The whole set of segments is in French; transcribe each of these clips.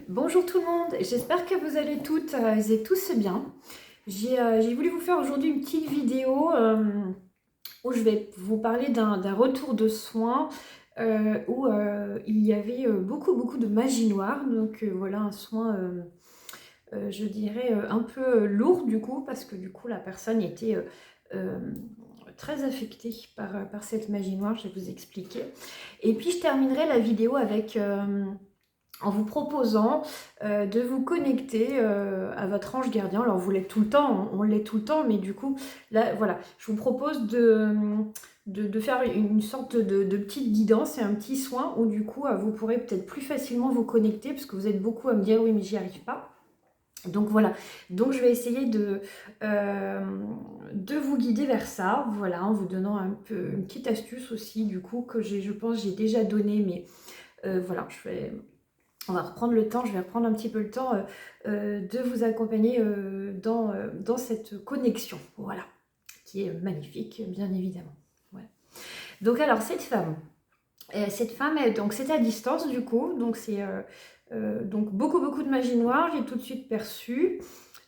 Bonjour tout le monde, j'espère que vous allez toutes et tous bien. J'ai voulu vous faire aujourd'hui une petite vidéo où je vais vous parler d'un retour de soins où il y avait beaucoup de magie noire. Donc voilà un soin, je dirais, un peu lourd du coup, parce que du coup la personne était euh, très affectée par cette magie noire, je vais vous expliquer. Et puis je terminerai la vidéo avec en vous proposant de vous connecter à votre ange gardien. Alors vous l'êtes tout le temps, on l'est tout le temps, mais du coup, là, voilà, je vous propose de faire une sorte de petite guidance et un petit soin où du coup, vous pourrez peut-être plus facilement vous connecter, parce que vous êtes beaucoup à me dire oui, mais j'y arrive pas. Donc voilà, donc je vais essayer de vous guider vers ça, voilà, en vous donnant un peu une petite astuce aussi, du coup, que je pense j'ai déjà donné, mais voilà, on va reprendre le temps, je vais reprendre un petit peu le temps de vous accompagner dans cette connexion, voilà, qui est magnifique, bien évidemment. Voilà. Donc alors, cette femme donc c'est à distance du coup, donc c'est donc beaucoup de magie noire, j'ai tout de suite perçu,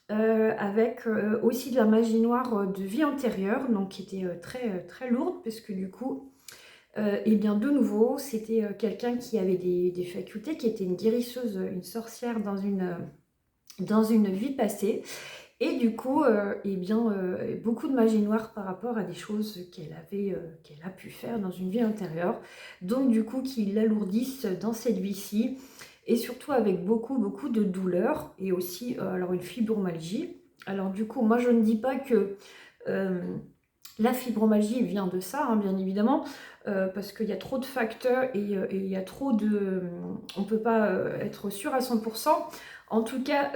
avec aussi de la magie noire de vie antérieure, donc qui était très lourde, parce que du coup, et bien de nouveau, c'était quelqu'un qui avait des facultés, qui était une guérisseuse, une sorcière dans une vie passée. Et du coup, et bien, beaucoup de magie noire par rapport à des choses qu'elle a pu faire dans une vie antérieure. Donc du coup, qui l'alourdissent dans cette vie-ci. Et surtout avec beaucoup de douleurs. Et aussi, alors une fibromyalgie. Alors du coup, moi je ne dis pas que... euh, la fibromyalgie vient de ça, hein, bien évidemment, parce qu'il y a trop de facteurs et il y a trop de... On ne peut pas être sûr à 100%. En tout cas,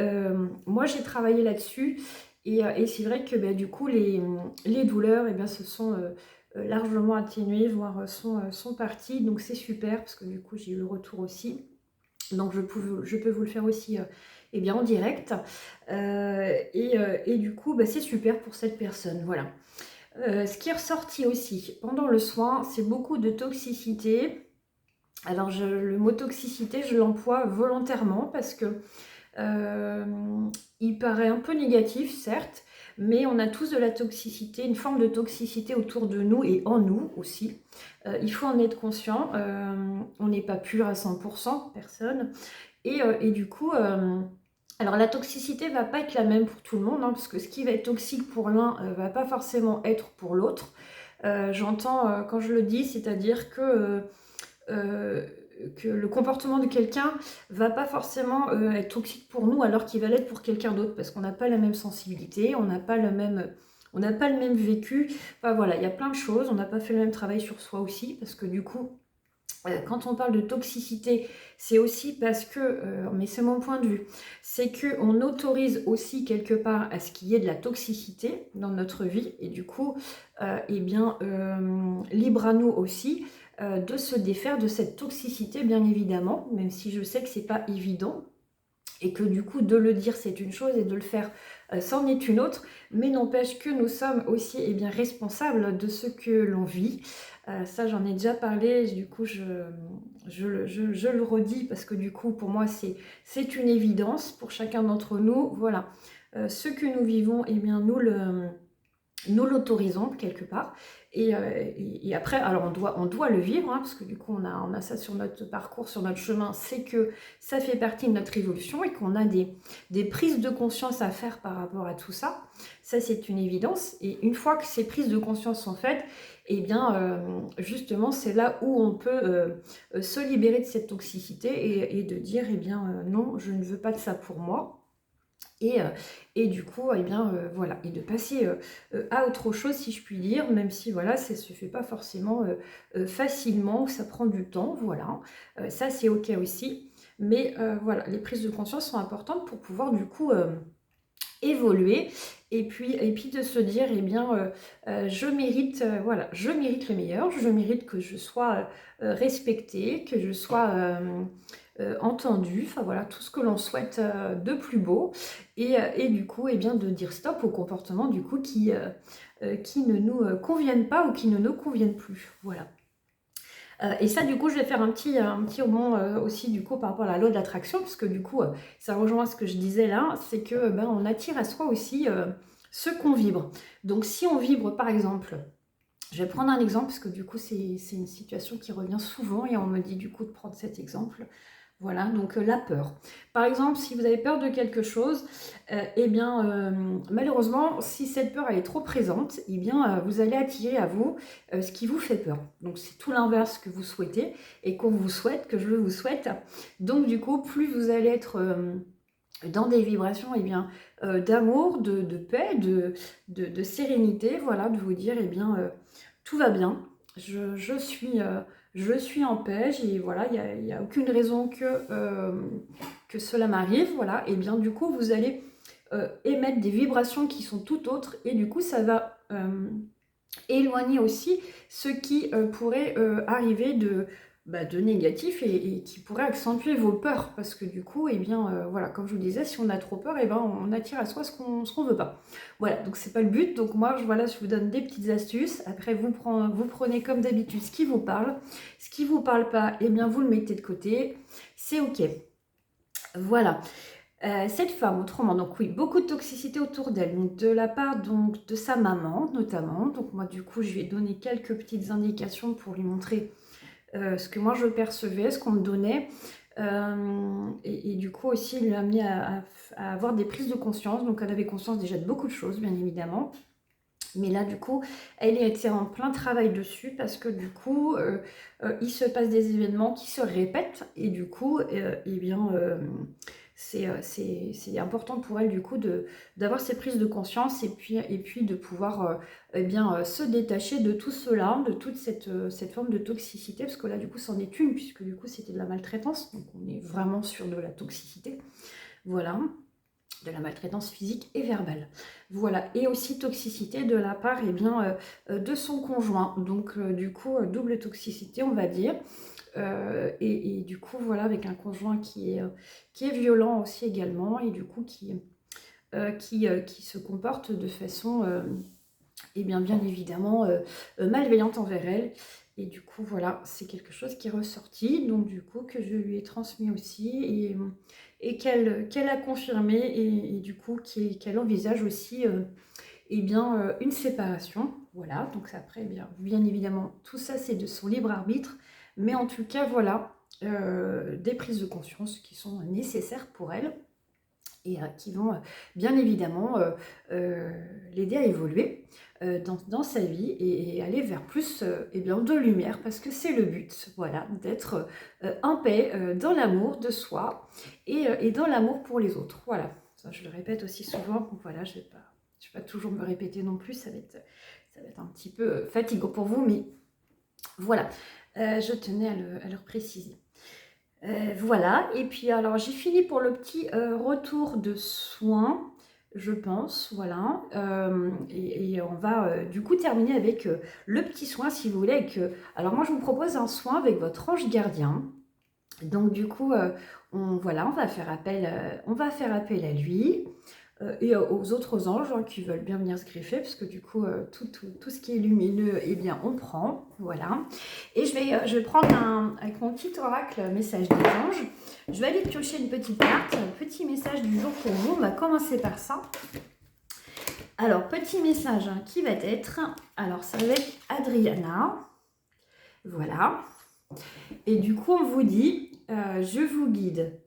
moi j'ai travaillé là-dessus et c'est vrai que bah, du coup les douleurs eh bien, se sont largement atténuées, voire sont parties. Donc c'est super parce que du coup j'ai eu le retour aussi. Donc je peux vous le faire aussi eh bien, en direct. Et du coup bah, c'est super pour cette personne. Voilà. Ce qui est ressorti aussi pendant le soin, c'est beaucoup de toxicité. Alors le mot toxicité, je l'emploie volontairement parce que euh, il paraît un peu négatif, certes, mais on a tous de la toxicité, une forme de toxicité autour de nous et en nous aussi. Il faut en être conscient. On n'est pas pur à 100%, personne. Et du coup, alors la toxicité va pas être la même pour tout le monde, hein, parce que ce qui va être toxique pour l'un va pas forcément être pour l'autre. J'entends quand je le dis, c'est-à-dire que le comportement de quelqu'un va pas forcément être toxique pour nous alors qu'il va l'être pour quelqu'un d'autre, parce qu'on n'a pas la même sensibilité, on n'a pas le même vécu. Enfin voilà, il y a plein de choses, on n'a pas fait le même travail sur soi aussi, parce que du coup, quand on parle de toxicité, c'est aussi parce que, mais c'est mon point de vue, c'est qu'on autorise aussi quelque part à ce qu'il y ait de la toxicité dans notre vie, et du coup, eh bien, libre à nous aussi de se défaire de cette toxicité, bien évidemment, même si je sais que c'est pas évident, et que du coup, de le dire, c'est une chose, et de le faire, c'en est une autre, mais n'empêche que nous sommes aussi eh bien, responsables de ce que l'on vit. Ça, j'en ai déjà parlé, du coup, je le redis, parce que du coup, pour moi, c'est une évidence pour chacun d'entre nous. Voilà, ce que nous vivons, eh bien, nous l'autorisons quelque part. Et après, alors on doit le vivre, hein, parce que du coup on a ça sur notre parcours, sur notre chemin, c'est que ça fait partie de notre évolution et qu'on a des prises de conscience à faire par rapport à tout ça. Ça c'est une évidence. Et une fois que ces prises de conscience sont faites, et eh bien justement c'est là où on peut se libérer de cette toxicité et de dire eh bien non, je ne veux pas de ça pour moi. Et, euh, et du coup, eh bien, voilà, et de passer à autre chose, si je puis dire, même si voilà, ça ne se fait pas forcément facilement, ça prend du temps, voilà. Ça, c'est ok aussi. Mais voilà, les prises de conscience sont importantes pour pouvoir du coup évoluer et puis de se dire eh bien je mérite voilà, je mérite le meilleur, je mérite que je sois respectée, que je sois entendue, enfin voilà, tout ce que l'on souhaite de plus beau et du coup eh bien de dire stop aux comportements du coup qui ne nous conviennent pas ou qui ne nous conviennent plus, voilà. Et ça, du coup, je vais faire un petit rebond aussi, du coup, par rapport à la loi de l'attraction, parce que du coup, ça rejoint ce que je disais là, c'est que ben, on attire à soi aussi ce qu'on vibre. Donc, si on vibre, par exemple, je vais prendre un exemple, parce que du coup, c'est une situation qui revient souvent, et on me dit du coup de prendre cet exemple. Voilà, donc la peur. Par exemple, si vous avez peur de quelque chose, eh bien, malheureusement, si cette peur elle est trop présente, eh bien, vous allez attirer à vous ce qui vous fait peur. Donc, c'est tout l'inverse que vous souhaitez et qu'on vous souhaite, que je vous souhaite. Donc, du coup, plus vous allez être dans des vibrations eh bien, d'amour, de paix, de sérénité, voilà, de vous dire, eh bien, tout va bien, je suis en paix, voilà, il y a aucune raison que cela m'arrive, voilà, et bien du coup, vous allez émettre des vibrations qui sont tout autres, et du coup, ça va éloigner aussi ce qui pourrait arriver de négatif et qui pourrait accentuer vos peurs. Parce que du coup, eh bien, voilà, comme je vous le disais, si on a trop peur, eh ben, on attire à soi ce qu'on veut pas. Voilà, donc c'est pas le but. Donc moi, voilà, je vous donne des petites astuces. Après, vous prenez comme d'habitude ce qui vous parle. Ce qui vous parle pas, eh bien, vous le mettez de côté. C'est OK. Voilà. Cette femme, autrement, donc oui, beaucoup de toxicité autour d'elle, donc de la part donc, de sa maman notamment. Donc moi, du coup, je lui ai donné quelques petites indications pour lui montrer ce que moi je percevais, ce qu'on me donnait. Et du coup aussi, il lui a amené à avoir des prises de conscience. Donc elle avait conscience déjà de beaucoup de choses, bien évidemment. Mais là, du coup, elle était en plein travail dessus parce que du coup, il se passe des événements qui se répètent. Et du coup, eh bien, c'est important pour elle, du coup, d'avoir ces prises de conscience et puis de pouvoir eh bien, se détacher de tout cela, de toute cette forme de toxicité. Parce que là, du coup, c'en est une, puisque du coup, c'était de la maltraitance. Donc, on est vraiment sur de la toxicité. Voilà, de la maltraitance physique et verbale. Voilà, et aussi toxicité de la part eh bien, de son conjoint. Donc du coup, double toxicité, on va dire. Et du coup, voilà, avec un conjoint qui est violent aussi également, et du coup qui se comporte de façon et bien évidemment malveillante envers elle. Et du coup, voilà, c'est quelque chose qui est ressorti, donc du coup, que je lui ai transmis aussi, et qu'elle a confirmé, et du coup, qu'elle envisage aussi eh bien, une séparation. Voilà, donc après, bien évidemment, tout ça, c'est de son libre arbitre, mais en tout cas, voilà, des prises de conscience qui sont nécessaires pour elle, et qui vont bien évidemment l'aider à évoluer dans sa vie, et aller vers plus eh bien, de lumière, parce que c'est le but, voilà, d'être en paix dans l'amour de soi et dans l'amour pour les autres. Voilà, ça je le répète aussi souvent, donc voilà, je vais pas toujours me répéter non plus, ça va être un petit peu fatigant pour vous, mais voilà, je tenais à le préciser. Voilà, et puis alors j'ai fini pour le petit retour de soins, je pense, voilà. Et on va du coup terminer avec le petit soin, si vous voulez. Alors moi je vous propose un soin avec votre ange gardien. Donc du coup, voilà, on va faire appel à lui. Et aux autres anges qui veulent bien venir se greffer, parce que du coup, tout ce qui est lumineux, eh bien, on prend, voilà. Et je vais prendre avec mon petit oracle message des anges, je vais aller piocher une petite carte, un petit message du jour pour vous. On va commencer par ça. Alors, petit message qui va être, alors ça va être Adriana, voilà. Et du coup, on vous dit, je vous guide,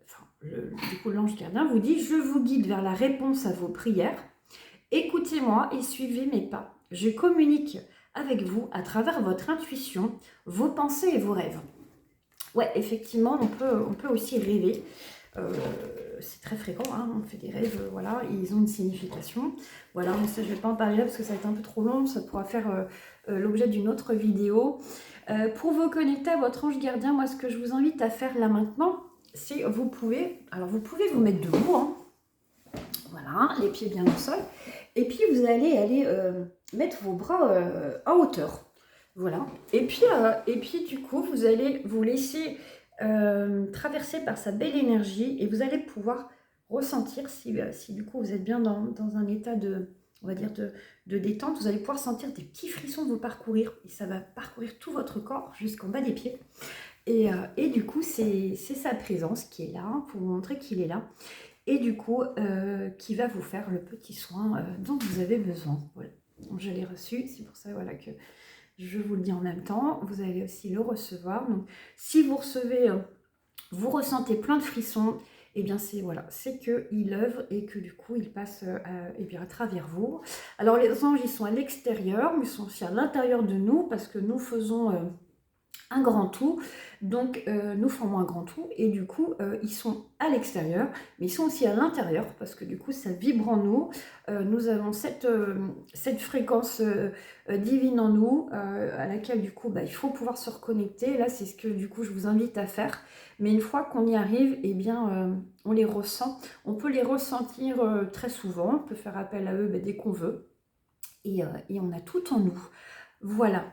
du coup l'ange gardien vous dit, je vous guide vers la réponse à vos prières. Écoutez-moi et suivez mes pas. Je communique avec vous à travers votre intuition, vos pensées et vos rêves. Ouais, effectivement, on peut aussi rêver. C'est très fréquent, hein, on fait des rêves, voilà, ils ont une signification. Voilà, mais ça, je ne vais pas en parler là parce que ça va être un peu trop long, ça pourra faire l'objet d'une autre vidéo. Pour vous connecter à votre ange gardien, moi, ce que je vous invite à faire là maintenant, c'est vous pouvez vous mettre debout, hein, voilà, les pieds bien au sol, et puis vous allez aller mettre vos bras en hauteur, voilà, et puis du coup, vous allez vous laisser traverser par sa belle énergie, et vous allez pouvoir ressentir si du coup vous êtes bien dans un état on va dire, de détente. Vous allez pouvoir sentir des petits frissons vous parcourir. Et ça va parcourir tout votre corps jusqu'en bas des pieds. Et du coup, c'est sa présence qui est là, pour vous montrer qu'il est là. Et du coup, qui va vous faire le petit soin dont vous avez besoin. Voilà. Donc, je l'ai reçu, c'est pour ça voilà, que je vous le dis en même temps. Vous allez aussi le recevoir. Donc, si vous recevez, vous ressentez plein de frissons, et bien c'est voilà, c'est qu'il œuvre et que du coup il passe et bien, à travers vous. Alors les anges, ils sont à l'extérieur, mais ils sont aussi à l'intérieur de nous parce que nous faisons un grand tout, donc nous formons un grand tout et du coup ils sont à l'extérieur mais ils sont aussi à l'intérieur parce que du coup ça vibre en nous, nous avons cette fréquence divine en nous à laquelle du coup il faut pouvoir se reconnecter. Là c'est ce que du coup je vous invite à faire, mais une fois qu'on y arrive, eh bien on les ressent, on peut les ressentir très souvent, on peut faire appel à eux dès qu'on veut et on a tout en nous, voilà.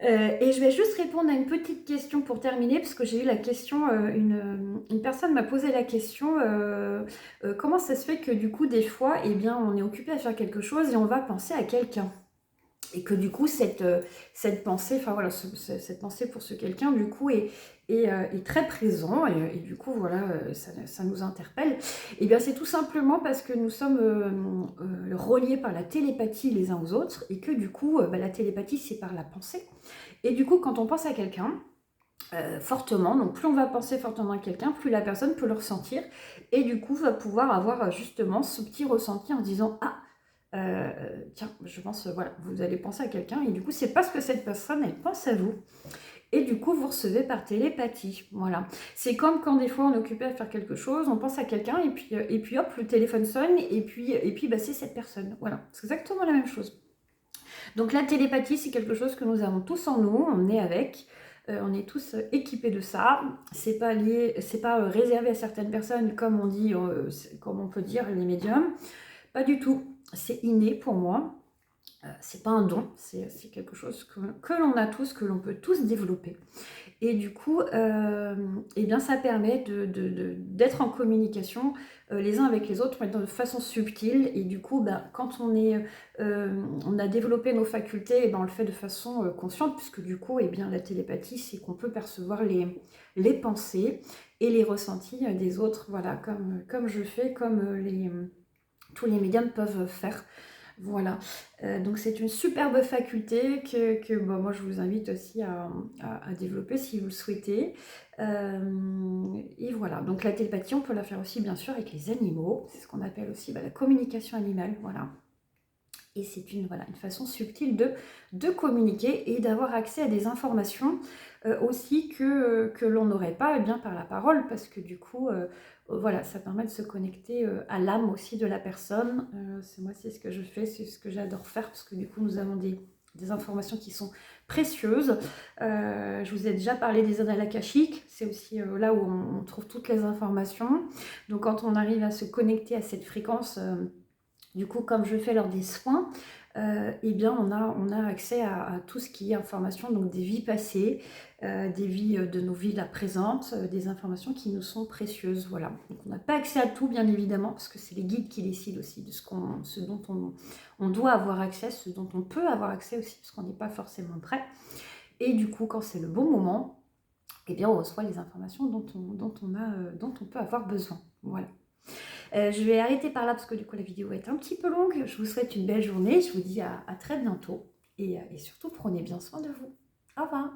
Et je vais juste répondre à une petite question pour terminer, parce que j'ai eu la question, une personne m'a posé la question, comment ça se fait que du coup des fois, eh bien, on est occupé à faire quelque chose et on va penser à quelqu'un. Et que du coup, cette pensée, enfin voilà, cette pensée pour ce quelqu'un, du coup, est très présent. Et du coup, voilà, ça nous interpelle. Et bien, c'est tout simplement parce que nous sommes reliés par la télépathie les uns aux autres. Et que du coup, la télépathie, c'est par la pensée. Et du coup, quand on pense à quelqu'un, fortement, donc plus on va penser fortement à quelqu'un, plus la personne peut le ressentir. Et du coup, va pouvoir avoir justement ce petit ressenti en disant « Ah !» tiens, je pense, voilà, vous allez penser à quelqu'un et du coup, c'est parce que cette personne, elle pense à vous. Et du coup, vous recevez par télépathie. Voilà. C'est comme quand des fois on est occupé à faire quelque chose, on pense à quelqu'un et puis hop, le téléphone sonne et puis c'est cette personne. Voilà, c'est exactement la même chose. Donc la télépathie, c'est quelque chose que nous avons tous en nous, on est avec. On est tous équipés de ça. C'est pas lié, c'est pas réservé à certaines personnes comme on dit, comme on peut dire les médiums. Pas du tout. C'est inné pour moi. C'est pas un don, c'est quelque chose que l'on a tous, que l'on peut tous développer. Et du coup, eh bien, ça permet d'être en communication les uns avec les autres, mais de façon subtile. Et du coup, quand on a développé nos facultés, eh ben, on le fait de façon consciente, puisque du coup, eh bien, la télépathie, c'est qu'on peut percevoir les pensées et les ressentis des autres, voilà, comme je fais, comme tous les médiums peuvent faire. Voilà, donc c'est une superbe faculté que moi je vous invite aussi à développer si vous le souhaitez. Et voilà, donc la télépathie, on peut la faire aussi bien sûr avec les animaux, c'est ce qu'on appelle aussi la communication animale, voilà. Et c'est une façon subtile de communiquer et d'avoir accès à des informations aussi que l'on n'aurait pas bien par la parole, parce que du coup, voilà, ça permet de se connecter à l'âme aussi de la personne. Moi, c'est ce que je fais, c'est ce que j'adore faire, parce que du coup, nous avons des informations qui sont précieuses. Je vous ai déjà parlé des annales akashiques, c'est aussi là où on trouve toutes les informations. Donc quand on arrive à se connecter à cette fréquence, du coup, comme je fais lors des soins, eh bien, on a accès à tout ce qui est information, donc des vies passées, des vies de nos vies là présentes, des informations qui nous sont précieuses. Voilà. Donc, on n'a pas accès à tout, bien évidemment, parce que c'est les guides qui décident aussi de ce dont on doit avoir accès, ce dont on peut avoir accès aussi, parce qu'on n'est pas forcément prêt. Et du coup, quand c'est le bon moment, eh bien, on reçoit les informations dont on peut avoir besoin. Voilà. Je vais arrêter par là parce que du coup la vidéo est un petit peu longue. Je vous souhaite une belle journée. Je vous dis à très bientôt. Et surtout, prenez bien soin de vous. Au revoir.